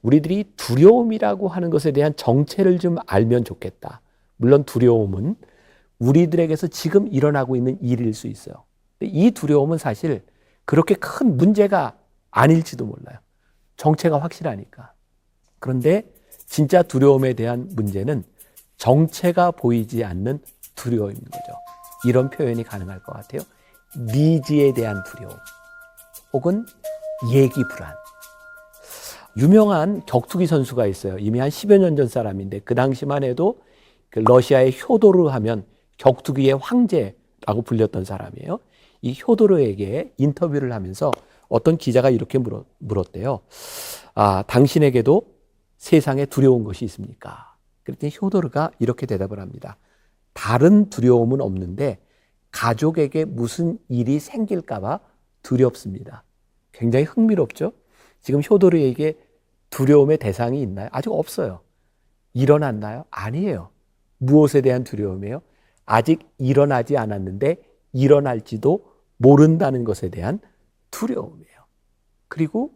우리들이 두려움이라고 하는 것에 대한 정체를 좀 알면 좋겠다. 물론 두려움은 우리들에게서 지금 일어나고 있는 일일 수 있어요. 이 두려움은 사실 그렇게 큰 문제가 아닐지도 몰라요. 정체가 확실하니까. 그런데 진짜 두려움에 대한 문제는 정체가 보이지 않는 두려움인 거죠. 이런 표현이 가능할 것 같아요. 미지에 대한 두려움 혹은 예기 불안. 유명한 격투기 선수가 있어요. 이미 한 10여 년 전 사람인데 그 당시만 해도 그 러시아의 효도르 하면 격투기의 황제라고 불렸던 사람이에요. 이 효도르에게 인터뷰를 하면서 어떤 기자가 이렇게 물었대요. 당신에게도 세상에 두려운 것이 있습니까? 그랬더니 효도르가 이렇게 대답을 합니다. 다른 두려움은 없는데 가족에게 무슨 일이 생길까 봐 두렵습니다. 굉장히 흥미롭죠? 지금 효도르에게 두려움의 대상이 있나요? 아직 없어요. 일어났나요? 아니에요. 무엇에 대한 두려움이에요? 아직 일어나지 않았는데 일어날지도 모른다는 것에 대한 두려움이에요. 그리고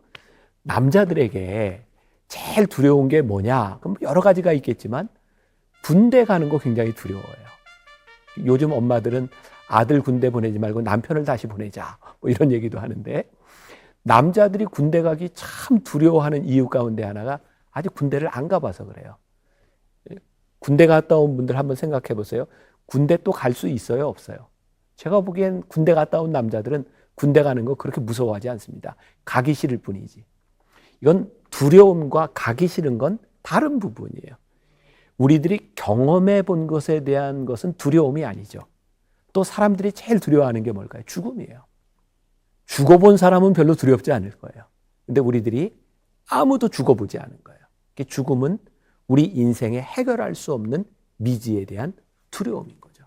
남자들에게 제일 두려운 게 뭐냐? 그럼 여러 가지가 있겠지만 군대 가는 거 굉장히 두려워요. 요즘 엄마들은 아들 군대 보내지 말고 남편을 다시 보내자 뭐 이런 얘기도 하는데 남자들이 군대 가기 참 두려워하는 이유 가운데 하나가 아직 군대를 안 가봐서 그래요. 군대 갔다 온 분들 한번 생각해 보세요. 군대 또 갈 수 있어요? 없어요? 제가 보기엔 군대 갔다 온 남자들은 군대 가는 거 그렇게 무서워하지 않습니다. 가기 싫을 뿐이지. 이건 두려움과 가기 싫은 건 다른 부분이에요. 우리들이 경험해 본 것에 대한 것은 두려움이 아니죠. 또 사람들이 제일 두려워하는 게 뭘까요? 죽음이에요. 죽어본 사람은 별로 두렵지 않을 거예요. 근데 우리들이 아무도 죽어보지 않은 거예요. 죽음은 우리 인생에 해결할 수 없는 미지에 대한 두려움인 거죠.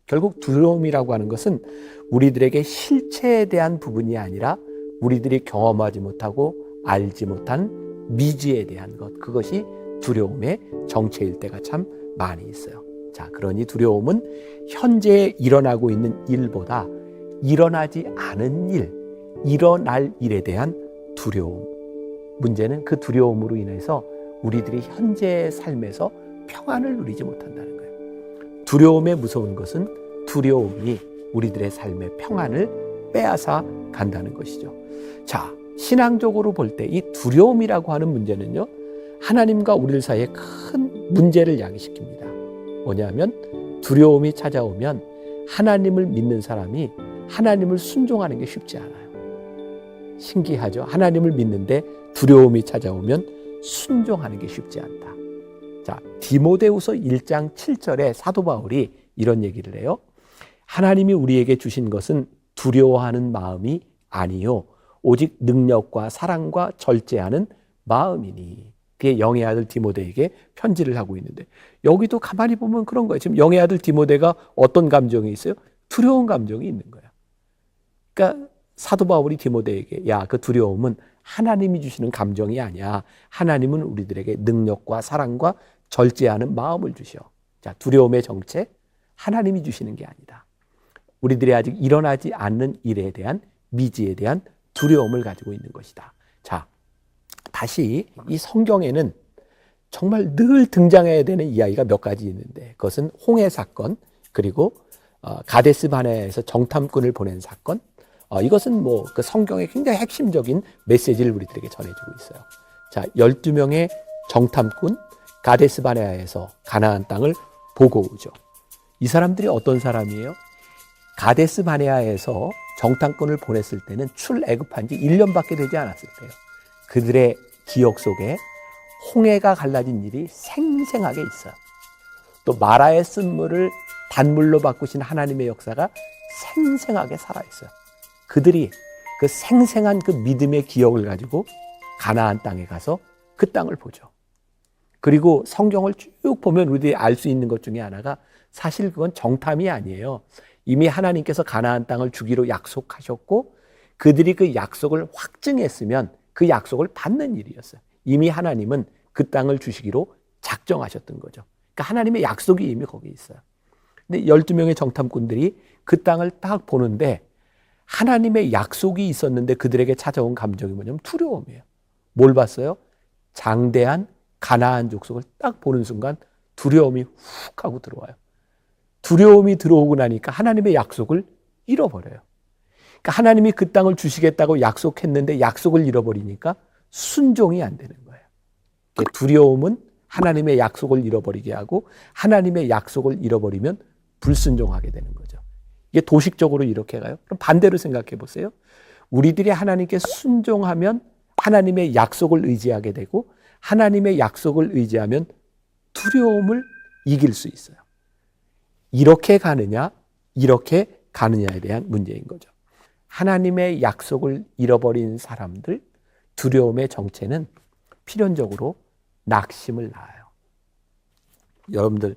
결국 두려움이라고 하는 것은 우리들에게 실체에 대한 부분이 아니라 우리들이 경험하지 못하고 알지 못한 미지에 대한 것, 그것이 두려움의 정체일 때가 참 많이 있어요. 자, 그러니 두려움은 현재 일어나고 있는 일보다 일어나지 않은 일, 일어날 일에 대한 두려움. 문제는 그 두려움으로 인해서 우리들이 현재의 삶에서 평안을 누리지 못한다는 거예요. 두려움의 무서운 것은 두려움이 우리들의 삶의 평안을 빼앗아 간다는 것이죠. 자, 신앙적으로 볼 때 이 두려움이라고 하는 문제는요, 하나님과 우리 사이에 큰 문제를 야기시킵니다. 뭐냐면 두려움이 찾아오면 하나님을 믿는 사람이 하나님을 순종하는 게 쉽지 않아요. 신기하죠? 하나님을 믿는데 두려움이 찾아오면 순종하는 게 쉽지 않다. 자, 디모데후서 1장 7절에 사도 바울이 이런 얘기를 해요. 하나님이 우리에게 주신 것은 두려워하는 마음이 아니요 오직 능력과 사랑과 절제하는 마음이니. 그게 영의 아들 디모데에게 편지를 하고 있는데 여기도 가만히 보면 그런 거예요. 지금 영의 아들 디모데가 어떤 감정이 있어요? 두려운 감정이 있는 거예요. 그러니까 사도 바울이 디모데에게 야, 그 두려움은 하나님이 주시는 감정이 아니야. 하나님은 우리들에게 능력과 사랑과 절제하는 마음을 주셔. 자, 두려움의 정체, 하나님이 주시는 게 아니다. 우리들이 아직 일어나지 않는 일에 대한 미지에 대한 두려움을 가지고 있는 것이다. 자, 다시 이 성경에는 정말 늘 등장해야 되는 이야기가 몇 가지 있는데 그것은 홍해 사건, 그리고 가데스 바네아에서 정탐꾼을 보낸 사건. 이것은 뭐 그 성경의 굉장히 핵심적인 메시지를 우리들에게 전해주고 있어요. 자, 12명의 정탐꾼, 가데스 바네아에서 가나안 땅을 보고 오죠. 이 사람들이 어떤 사람이에요? 가데스 바네아에서 정탐꾼을 보냈을 때는 출애굽한 지 1년밖에 되지 않았을 때예요. 그들의 기억 속에 홍해가 갈라진 일이 생생하게 있어요. 또 마라의 쓴물을 단물로 바꾸신 하나님의 역사가 생생하게 살아있어요. 그들이 그 생생한 그 믿음의 기억을 가지고 가나안 땅에 가서 그 땅을 보죠. 그리고 성경을 쭉 보면 우리들이 알 수 있는 것 중에 하나가 사실 그건 정탐이 아니에요. 이미 하나님께서 가나안 땅을 주기로 약속하셨고 그들이 그 약속을 확증했으면 그 약속을 받는 일이었어요. 이미 하나님은 그 땅을 주시기로 작정하셨던 거죠. 그러니까 하나님의 약속이 이미 거기 있어요. 근데 12명의 정탐꾼들이 그 땅을 딱 보는데 하나님의 약속이 있었는데 그들에게 찾아온 감정이 뭐냐면 두려움이에요. 뭘 봤어요? 장대한 가나안 족속을 딱 보는 순간 두려움이 훅 하고 들어와요. 두려움이 들어오고 나니까 하나님의 약속을 잃어버려요. 그러니까 하나님이 그 땅을 주시겠다고 약속했는데 약속을 잃어버리니까 순종이 안 되는 거예요. 두려움은 하나님의 약속을 잃어버리게 하고 하나님의 약속을 잃어버리면 불순종하게 되는 거죠. 이게 도식적으로 이렇게 가요. 그럼 반대로 생각해 보세요. 우리들이 하나님께 순종하면 하나님의 약속을 의지하게 되고 하나님의 약속을 의지하면 두려움을 이길 수 있어요. 이렇게 가느냐, 이렇게 가느냐에 대한 문제인 거죠. 하나님의 약속을 잃어버린 사람들, 두려움의 정체는 필연적으로 낙심을 낳아요. 여러분들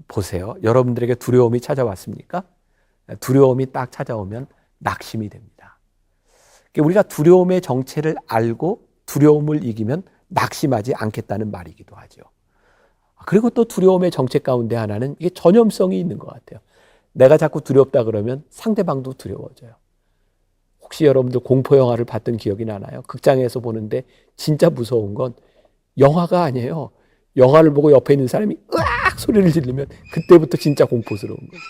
보세요. 여러분들에게 두려움이 찾아왔습니까? 두려움이 딱 찾아오면 낙심이 됩니다. 우리가 두려움의 정체를 알고 두려움을 이기면 낙심하지 않겠다는 말이기도 하죠. 그리고 또 두려움의 정체 가운데 하나는 이게 전염성이 있는 것 같아요. 내가 자꾸 두렵다 그러면 상대방도 두려워져요. 혹시 여러분들 공포 영화를 봤던 기억이 나나요? 극장에서 보는데 진짜 무서운 건 영화가 아니에요. 영화를 보고 옆에 있는 사람이 으악 소리를 지르면 그때부터 진짜 공포스러운 거죠.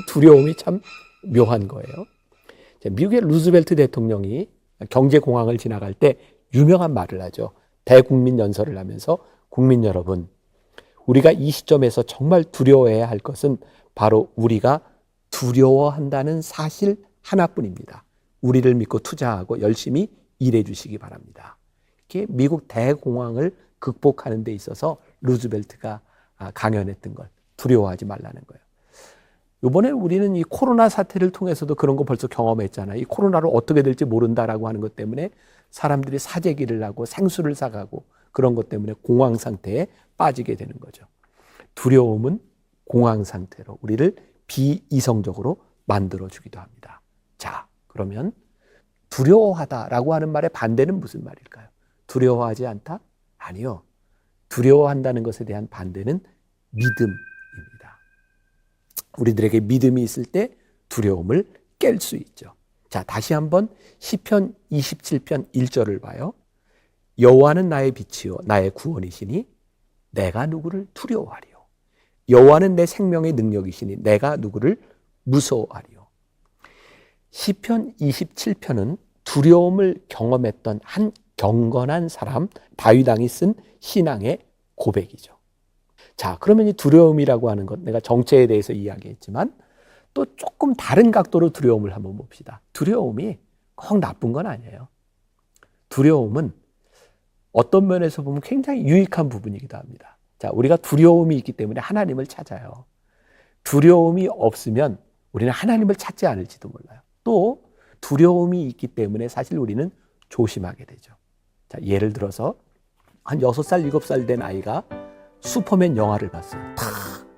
두려움이 참 묘한 거예요. 미국의 루즈벨트 대통령이 경제공황을 지나갈 때 유명한 말을 하죠. 대국민 연설을 하면서 국민 여러분, 우리가 이 시점에서 정말 두려워해야 할 것은 바로 우리가 두려워한다는 사실 하나뿐입니다. 우리를 믿고 투자하고 열심히 일해 주시기 바랍니다. 이렇게 미국 대공황을 극복하는 데 있어서 루즈벨트가 강연했던 걸 두려워하지 말라는 거예요. 이번에 우리는 이 코로나 사태를 통해서도 그런 거 벌써 경험했잖아요. 이 코로나로 어떻게 될지 모른다라고 하는 것 때문에 사람들이 사재기를 하고 생수를 사가고 그런 것 때문에 공황 상태에 빠지게 되는 거죠. 두려움은 공황 상태로 우리를 비이성적으로 만들어주기도 합니다. 자, 그러면 두려워하다라고 하는 말의 반대는 무슨 말일까요? 두려워하지 않다? 아니요. 두려워한다는 것에 대한 반대는 믿음입니다. 우리들에게 믿음이 있을 때 두려움을 깰 수 있죠. 자, 다시 한번 시편 27편 1절을 봐요. 여호와는 나의 빛이요 나의 구원이시니 내가 누구를 두려워하리요. 여호와는 내 생명의 능력이시니 내가 누구를 무서워하리요. 시편 27편은 두려움을 경험했던 한 경건한 사람 다윗 왕이 쓴 신앙의 고백이죠. 자, 그러면 이 두려움이라고 하는 것, 내가 정체에 대해서 이야기했지만 또 조금 다른 각도로 두려움을 한번 봅시다. 두려움이 꼭 나쁜 건 아니에요. 두려움은 어떤 면에서 보면 굉장히 유익한 부분이기도 합니다. 자, 우리가 두려움이 있기 때문에 하나님을 찾아요. 두려움이 없으면 우리는 하나님을 찾지 않을지도 몰라요. 또 두려움이 있기 때문에 사실 우리는 조심하게 되죠. 자, 예를 들어서 한 6살, 7살 된 아이가 슈퍼맨 영화를 봤어요. 탁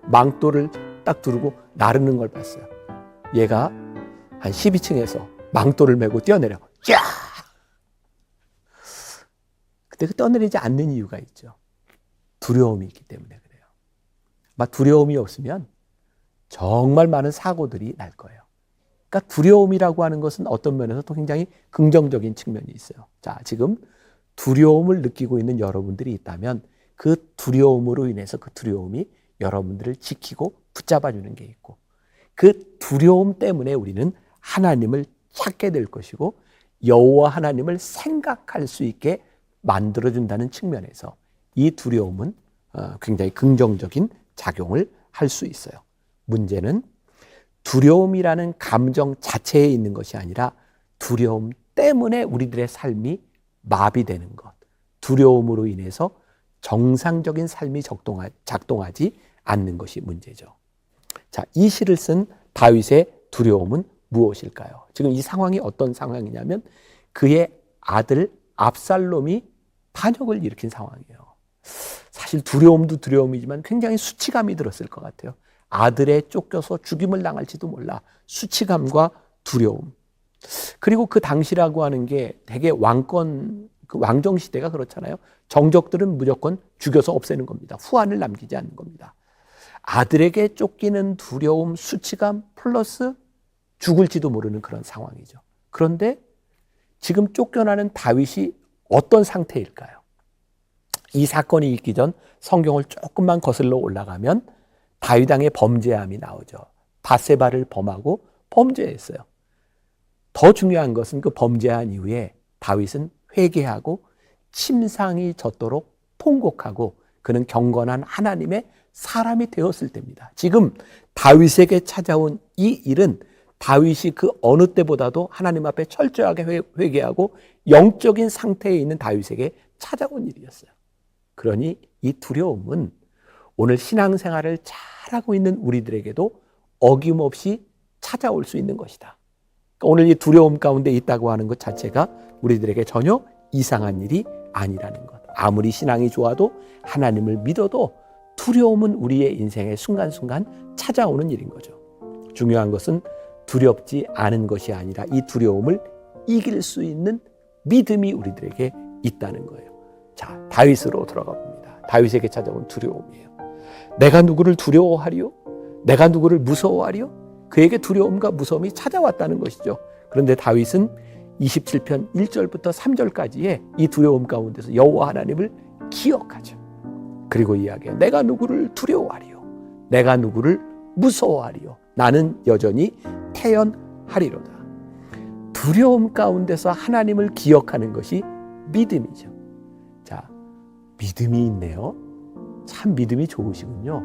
망토를 딱 두르고 나르는 걸 봤어요. 얘가 한 12층에서 망토를 메고 뛰어내려. 야! 그때 그 떠내리지 않는 이유가 있죠. 두려움이 있기 때문에 그래요. 막 두려움이 없으면 정말 많은 사고들이 날 거예요. 그러니까 두려움이라고 하는 것은 어떤 면에서 또 굉장히 긍정적인 측면이 있어요. 자, 지금 두려움을 느끼고 있는 여러분들이 있다면 그 두려움으로 인해서 그 두려움이 여러분들을 지키고 붙잡아주는 게 있고 그 두려움 때문에 우리는 하나님을 찾게 될 것이고 여호와 하나님을 생각할 수 있게 만들어준다는 측면에서 이 두려움은 굉장히 긍정적인 작용을 할 수 있어요. 문제는 두려움이라는 감정 자체에 있는 것이 아니라 두려움 때문에 우리들의 삶이 마비되는 것, 두려움으로 인해서 정상적인 삶이 작동하지 않는 것이 문제죠. 자, 이 시를 쓴 다윗의 두려움은 무엇일까요? 지금 이 상황이 어떤 상황이냐면 그의 아들 압살롬이 반역을 일으킨 상황이에요. 사실 두려움도 두려움이지만 굉장히 수치감이 들었을 것 같아요. 아들에 쫓겨서 죽임을 당할지도 몰라. 수치감과 두려움. 그리고 그 당시라고 하는 게 되게 그 왕정 시대가 그렇잖아요. 정적들은 무조건 죽여서 없애는 겁니다. 후환을 남기지 않는 겁니다. 아들에게 쫓기는 두려움, 수치감 플러스 죽을지도 모르는 그런 상황이죠. 그런데 지금 쫓겨나는 다윗이 어떤 상태일까요? 이 사건이 있기 전 성경을 조금만 거슬러 올라가면 다윗 왕의 범죄함이 나오죠. 밧세바를 범하고 범죄했어요. 더 중요한 것은 그 범죄한 이후에 다윗은 회개하고 침상이 젖도록 통곡하고 그는 경건한 하나님의 사람이 되었을 때입니다. 지금 다윗에게 찾아온 이 일은 다윗이 그 어느 때보다도 하나님 앞에 철저하게 회개하고 영적인 상태에 있는 다윗에게 찾아온 일이었어요. 그러니 이 두려움은 오늘 신앙생활을 잘하고 있는 우리들에게도 어김없이 찾아올 수 있는 것이다. 그러니까 오늘 이 두려움 가운데 있다고 하는 것 자체가 우리들에게 전혀 이상한 일이 아니라는 것. 아무리 신앙이 좋아도 하나님을 믿어도 두려움은 우리의 인생의 순간순간 찾아오는 일인 거죠. 중요한 것은 두렵지 않은 것이 아니라 이 두려움을 이길 수 있는 믿음이 우리들에게 있다는 거예요. 자, 다윗으로 돌아가 봅니다. 다윗에게 찾아온 두려움이에요. 내가 누구를 두려워하리요? 내가 누구를 무서워하리요? 그에게 두려움과 무서움이 찾아왔다는 것이죠. 그런데 다윗은 27편 1절부터 3절까지의 이 두려움 가운데서 여호와 하나님을 기억하죠. 그리고 이야기해요. 내가 누구를 두려워하리요? 내가 누구를 무서워하리요? 나는 여전히 태연하리로다. 두려움 가운데서 하나님을 기억하는 것이 믿음이죠. 자, 믿음이 있네요. 참 믿음이 좋으시군요.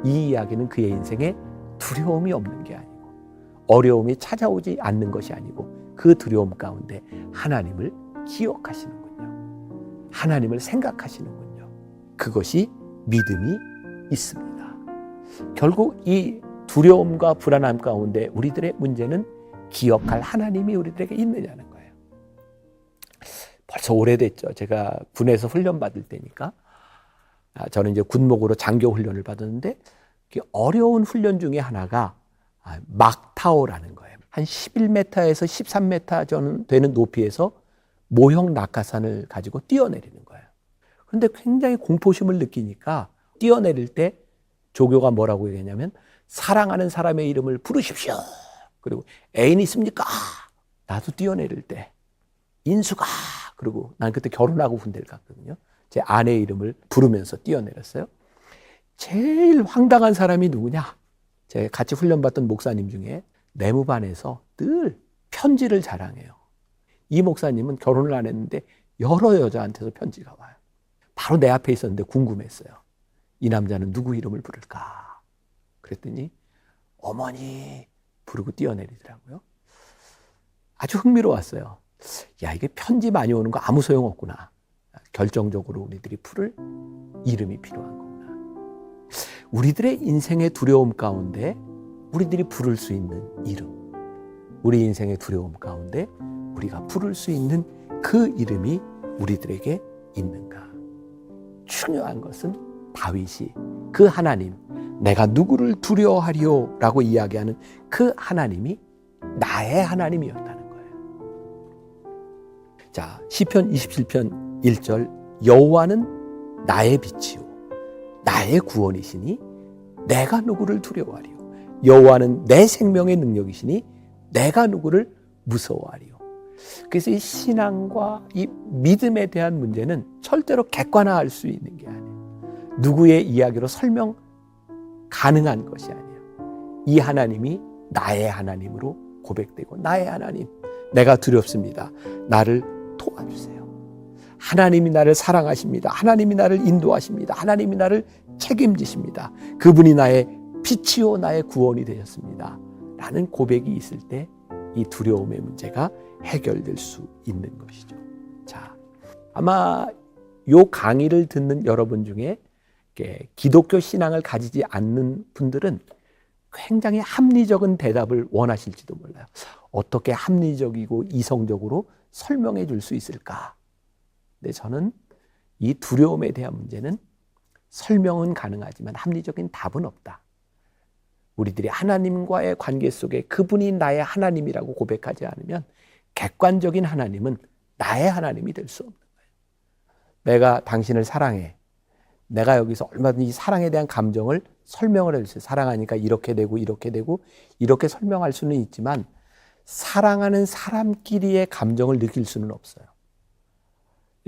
이 이야기는 그의 인생에 두려움이 없는 게 아니고 어려움이 찾아오지 않는 것이 아니고 그 두려움 가운데 하나님을 기억하시는군요. 하나님을 생각하시는군요. 그것이 믿음이 있습니다. 결국 이 두려움과 불안함 가운데 우리들의 문제는 기억할 하나님이 우리들에게 있느냐는 거예요. 벌써 오래됐죠. 제가 군에서 훈련 받을 때니까. 저는 이제 군목으로 장교 훈련을 받았는데 어려운 훈련 중에 하나가 막타오라는 거예요. 한 11m에서 13m 정도 되는 높이에서 모형 낙하산을 가지고 뛰어내리는 거예요. 그런데 굉장히 공포심을 느끼니까 뛰어내릴 때 조교가 뭐라고 얘기했냐면 사랑하는 사람의 이름을 부르십시오. 그리고 애인 있습니까? 나도 뛰어내릴 때 인수가. 그리고 난 그때 결혼하고 군대를 갔거든요. 제 아내의 이름을 부르면서 뛰어내렸어요. 제일 황당한 사람이 누구냐? 제가 같이 훈련받던 목사님 중에 내무반에서 늘 편지를 자랑해요. 이 목사님은 결혼을 안 했는데 여러 여자한테서 편지가 와요. 바로 내 앞에 있었는데 궁금했어요. 이 남자는 누구 이름을 부를까? 그랬더니 어머니 부르고 뛰어내리더라고요. 아주 흥미로웠어요. 야, 이게 편지 많이 오는 거 아무 소용없구나. 결정적으로 우리들이 부를 이름이 필요한 거구나. 우리들의 인생의 두려움 가운데 우리들이 부를 수 있는 이름, 우리 인생의 두려움 가운데 우리가 부를 수 있는 그 이름이 우리들에게 있는가? 중요한 것은 다윗이 그 하나님, 내가 누구를 두려워하리요? 라고 이야기하는 그 하나님이 나의 하나님이었다는 거예요. 자, 시편 27편 1절 여호와는 나의 빛이요 나의 구원이시니 내가 누구를 두려워하리요? 여호와는 내 생명의 능력이시니 내가 누구를 무서워하리요? 그래서 이 신앙과 이 믿음에 대한 문제는 절대로 객관화할 수 있는 게 아니에요. 누구의 이야기로 설명 가능한 것이 아니에요. 이 하나님이 나의 하나님으로 고백되고 나의 하나님, 내가 두렵습니다. 나를 도와주세요. 하나님이 나를 사랑하십니다. 하나님이 나를 인도하십니다. 하나님이 나를 책임지십니다. 그분이 나의 빛이요 나의 구원이 되셨습니다. 라는 고백이 있을 때 이 두려움의 문제가 해결될 수 있는 것이죠. 자, 아마 요 강의를 듣는 여러분 중에 기독교 신앙을 가지지 않는 분들은 굉장히 합리적인 대답을 원하실지도 몰라요. 어떻게 합리적이고 이성적으로 설명해 줄 수 있을까? 근데 저는 이 두려움에 대한 문제는 설명은 가능하지만 합리적인 답은 없다. 우리들이 하나님과의 관계 속에 그분이 나의 하나님이라고 고백하지 않으면 객관적인 하나님은 나의 하나님이 될 수 없는 거예요. 내가 당신을 사랑해. 내가 여기서 얼마든지 사랑에 대한 감정을 설명을 해주세요. 사랑하니까 이렇게 되고 이렇게 되고 이렇게 설명할 수는 있지만 사랑하는 사람끼리의 감정을 느낄 수는 없어요.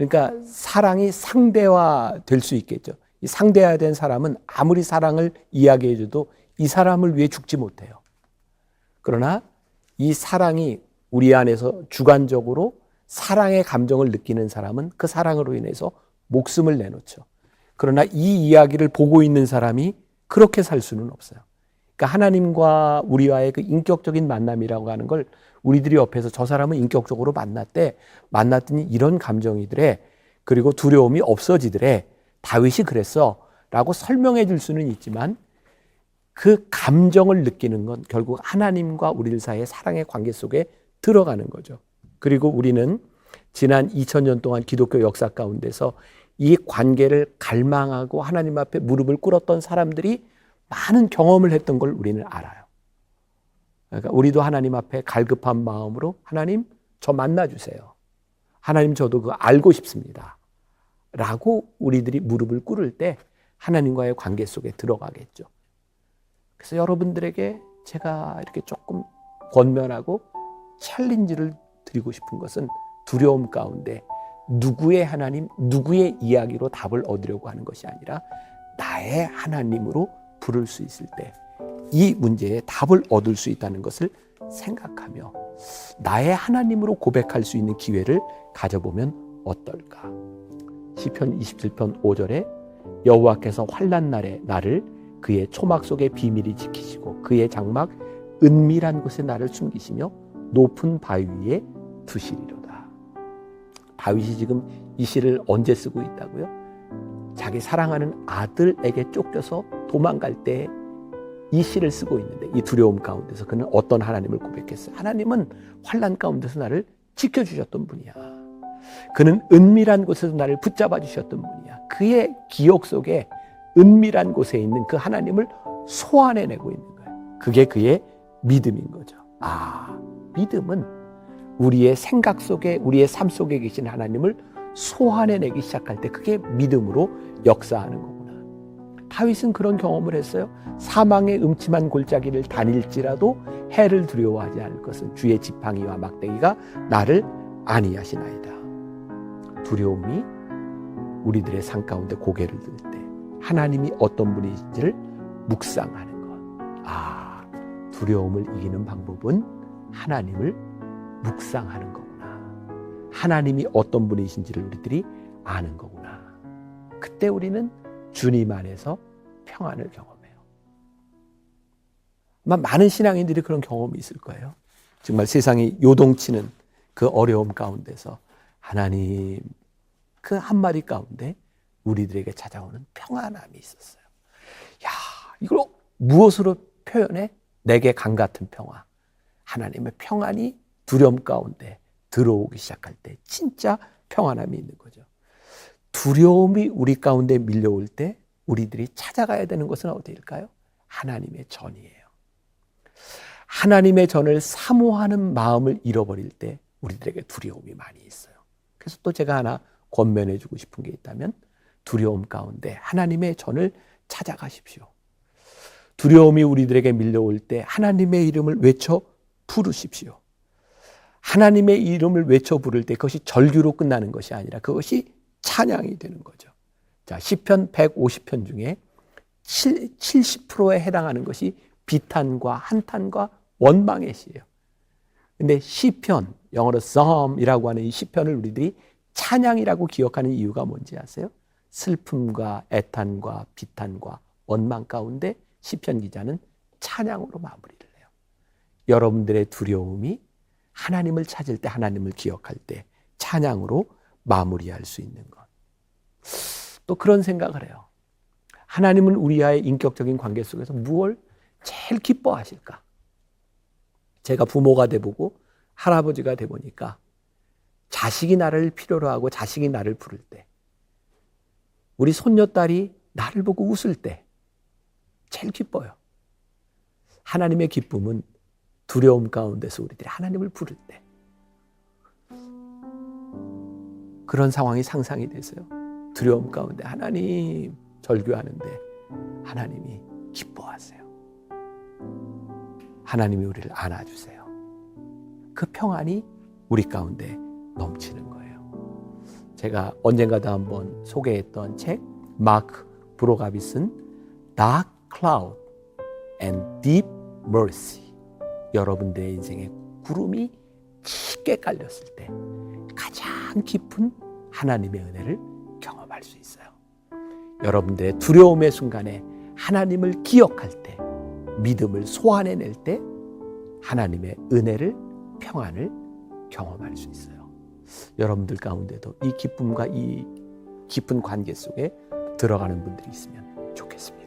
그러니까 사랑이 상대화 될 수 있겠죠. 이 상대화된 사람은 아무리 사랑을 이야기해줘도 이 사람을 위해 죽지 못해요. 그러나 이 사랑이 우리 안에서 주관적으로 사랑의 감정을 느끼는 사람은 그 사랑으로 인해서 목숨을 내놓죠. 그러나 이 이야기를 보고 있는 사람이 그렇게 살 수는 없어요. 그러니까 하나님과 우리와의 그 인격적인 만남이라고 하는 걸 우리들이 옆에서 저 사람은 인격적으로 만났더니 이런 감정이더래, 그리고 두려움이 없어지더래, 다윗이 그랬어 라고 설명해 줄 수는 있지만 그 감정을 느끼는 건 결국 하나님과 우리들 사이의 사랑의 관계 속에 들어가는 거죠. 그리고 우리는 지난 2000년 동안 기독교 역사 가운데서 이 관계를 갈망하고 하나님 앞에 무릎을 꿇었던 사람들이 많은 경험을 했던 걸 우리는 알아요. 그러니까 우리도 하나님 앞에 갈급한 마음으로 하나님 저 만나주세요. 하나님 저도 그거 알고 싶습니다. 라고 우리들이 무릎을 꿇을 때 하나님과의 관계 속에 들어가겠죠. 그래서 여러분들에게 제가 이렇게 조금 권면하고 챌린지를 드리고 싶은 것은 두려움 가운데 누구의 하나님, 누구의 이야기로 답을 얻으려고 하는 것이 아니라 나의 하나님으로 부를 수 있을 때 이 문제에 답을 얻을 수 있다는 것을 생각하며 나의 하나님으로 고백할 수 있는 기회를 가져보면 어떨까? 시편 27편 5절에 여호와께서 환난 날에 나를 그의 초막 속의 비밀이 지키시고 그의 장막 은밀한 곳에 나를 숨기시며 높은 바위 위에 두시리로다. 다윗이 지금 이 시를 언제 쓰고 있다고요? 자기 사랑하는 아들에게 쫓겨서 도망갈 때 이 시를 쓰고 있는데 이 두려움 가운데서 그는 어떤 하나님을 고백했어요? 하나님은 환난 가운데서 나를 지켜주셨던 분이야. 그는 은밀한 곳에서 나를 붙잡아 주셨던 분이야. 그의 기억 속에 은밀한 곳에 있는 그 하나님을 소환해내고 있는 거예요. 그게 그의 믿음인 거죠. 믿음은 우리의 생각 속에, 우리의 삶 속에 계신 하나님을 소환해내기 시작할 때 그게 믿음으로 역사하는 거구나. 다윗은 그런 경험을 했어요. 사망의 음침한 골짜기를 다닐지라도 해를 두려워하지 않을 것은 주의 지팡이와 막대기가 나를 안위하시나이다. 두려움이 우리들의 삶 가운데 고개를 들 때 하나님이 어떤 분이신지를 묵상하는 것. 두려움을 이기는 방법은 하나님을 묵상하는 거구나. 하나님이 어떤 분이신지를 우리들이 아는 거구나. 그때 우리는 주님 안에서 평안을 경험해요. 아마 많은 신앙인들이 그런 경험이 있을 거예요. 정말 세상이 요동치는 그 어려움 가운데서 하나님 그 한마디 가운데 우리들에게 찾아오는 평안함이 있었어요. 이걸 무엇으로 표현해? 내게 강 같은 평화. 하나님의 평안이 두려움 가운데 들어오기 시작할 때 진짜 평안함이 있는 거죠. 두려움이 우리 가운데 밀려올 때 우리들이 찾아가야 되는 것은 어디일까요? 하나님의 전이에요. 하나님의 전을 사모하는 마음을 잃어버릴 때 우리들에게 두려움이 많이 있어요. 그래서 또 제가 하나 권면해 주고 싶은 게 있다면 두려움 가운데 하나님의 전을 찾아가십시오. 두려움이 우리들에게 밀려올 때 하나님의 이름을 외쳐 부르십시오. 하나님의 이름을 외쳐 부를 때 그것이 절규로 끝나는 것이 아니라 그것이 찬양이 되는 거죠. 자, 시편 150편 중에 70%에 해당하는 것이 비탄과 한탄과 원망의 시예요. 근데 시편, 영어로 psalm이라고 하는 이 시편을 우리들이 찬양이라고 기억하는 이유가 뭔지 아세요? 슬픔과 애탄과 비탄과 원망 가운데 시편 기자는 찬양으로 마무리를 해요. 여러분들의 두려움이 하나님을 찾을 때, 하나님을 기억할 때 찬양으로 마무리할 수 있는 것. 또 그런 생각을 해요. 하나님은 우리와의 인격적인 관계 속에서 무엇을 제일 기뻐하실까? 제가 부모가 돼보고 할아버지가 돼보니까 자식이 나를 필요로 하고 자식이 나를 부를 때, 우리 손녀딸이 나를 보고 웃을 때 제일 기뻐요. 하나님의 기쁨은 두려움 가운데서 우리들이 하나님을 부를 때 그런 상황이 상상이 되세요. 두려움 가운데 하나님 절규하는데 하나님이 기뻐하세요. 하나님이 우리를 안아주세요. 그 평안이 우리 가운데 넘치는 거예요. 제가 언젠가도 한번 소개했던 책 마크 브로갑이 쓴 Dark Cloud and Deep Mercy. 여러분들의 인생에 구름이 짙게 깔렸을 때 가장 깊은 하나님의 은혜를 경험할 수 있어요. 여러분들의 두려움의 순간에 하나님을 기억할 때, 믿음을 소환해낼 때 하나님의 은혜를, 평안을 경험할 수 있어요. 여러분들 가운데도 이 기쁨과 이 깊은 관계 속에 들어가는 분들이 있으면 좋겠습니다.